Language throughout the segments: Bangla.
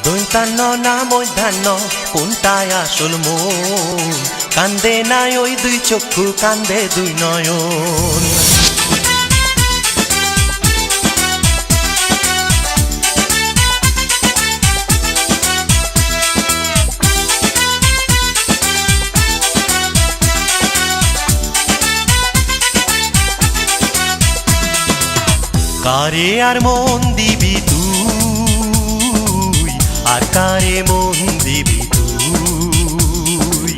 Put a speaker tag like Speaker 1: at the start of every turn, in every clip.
Speaker 1: দৈতান্ন না মধ্যাহ্ন কোনটায় আসল মন? কান্দে নাই ওই দুই চক্ষু, কান্দে দুই নয়ন। কারে আর মন দিবি তুই, আর কারে মন দিবি তুই?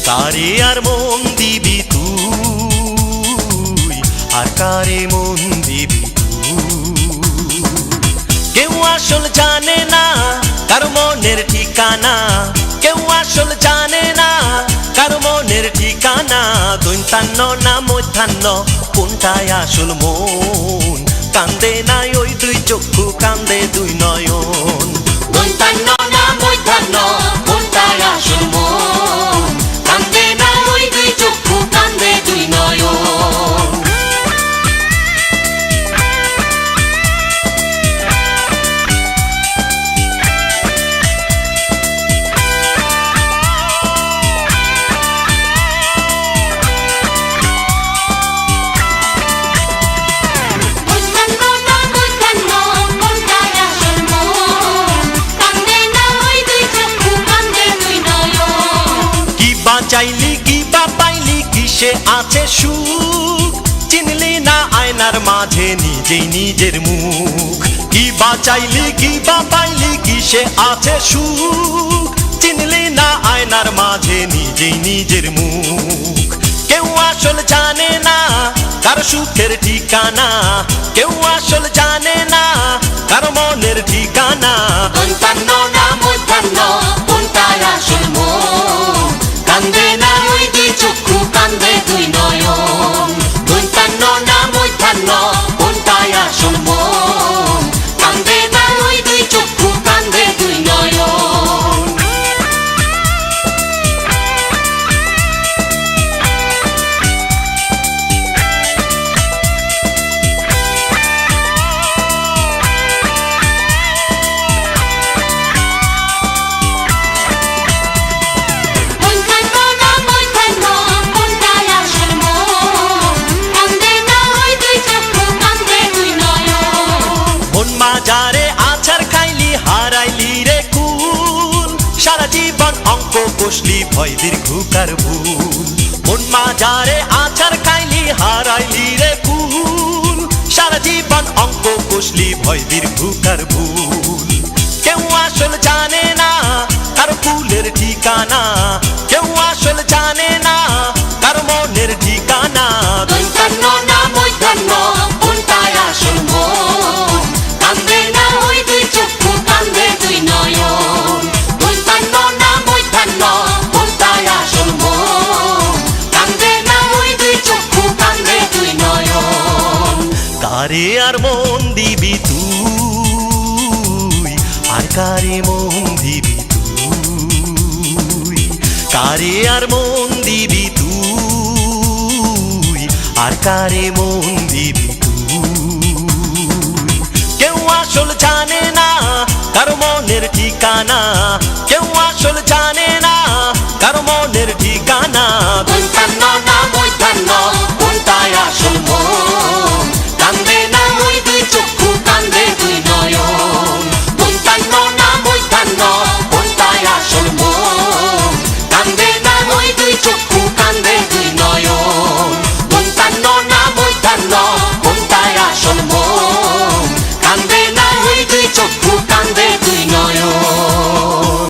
Speaker 1: কারে আর মন দিবি তুই, আর কারে মন দিবি তুই? কেউ আসল জানে না কার মনের ঠিকানা, কেউ আসল জানে না কার মনের ঠিকানা। দৈতান্ন না মধ্যাহ্ন কোনটায় আসল মন? কান্দে নাই ওই দুই চক্ষু, কান্দে দুই নয়ন।
Speaker 2: দৈতান্ন না মধ্যাহ্ন কোনটায় আসল মন? কান্দে নাই ওই দুই চক্ষু, কান্দে দুই নয়ন।
Speaker 1: চাইলি কি বা পাইলি, কিসে আছে সুখ? চিনলি না আয়নার মাঝে নিজেই নিজের মুখ। কি বা চাইলি কি বা পাইলি, কিসে আছে সুখ? চিনলি না আয়নার মাঝে নিজেই নিজের মুখ। কেউ আসল জানে না কার সুখের ঠিকানা, কেউ আসল জানে না কার মনের ঠিকানা।
Speaker 2: দৈতান্ন না মধ্যাহ্ন কোনটায় আসল মন? কান্দে না ওই দুই চক্ষু, কান্দে দুই নয়ন। দৈতান্ন না মধ্যাহ্ন কোনটায় আসল মন? কান্দে না ওই দুই চক্ষু, কান্দে দুই নয়ন।
Speaker 1: যারে আছার খাইলি হারাইলি রে কুল, সারা জীবন অঙ্ক কষলি ভয় দীর্ঘকার ভুল। মন মাজারে আছার খাইলি হারাইলি রে কুল, সারা জীবন অঙ্ক কষলি ভয় দীর্ঘকার ভুল। কেউ আসল জানে না কার ফুলের ঠিকানা, কেউ আসল জানে না কার মনের ঠিকানা।
Speaker 2: দৈতান্ন না মধ্যাহ্ন কোনটায় আসল মন? কান্দে না ওই দুই চক্ষু, কান্দে দুই নয়ন। দৈতান্ন না মধ্যাহ্ন কোনটায় আসল মন? কান্দে না ওই দুই চক্ষু, কান্দে দুই নয়ন।
Speaker 1: কারে আর মন দিবি তুই, আর কারে মন দিবি তুই? কারে আর মন দিবি তুই, আর কারে মন দিবি তুই? কেউ আসল জানে না কার মনের ঠিকানা, কেউ আসল জানে না কার মনের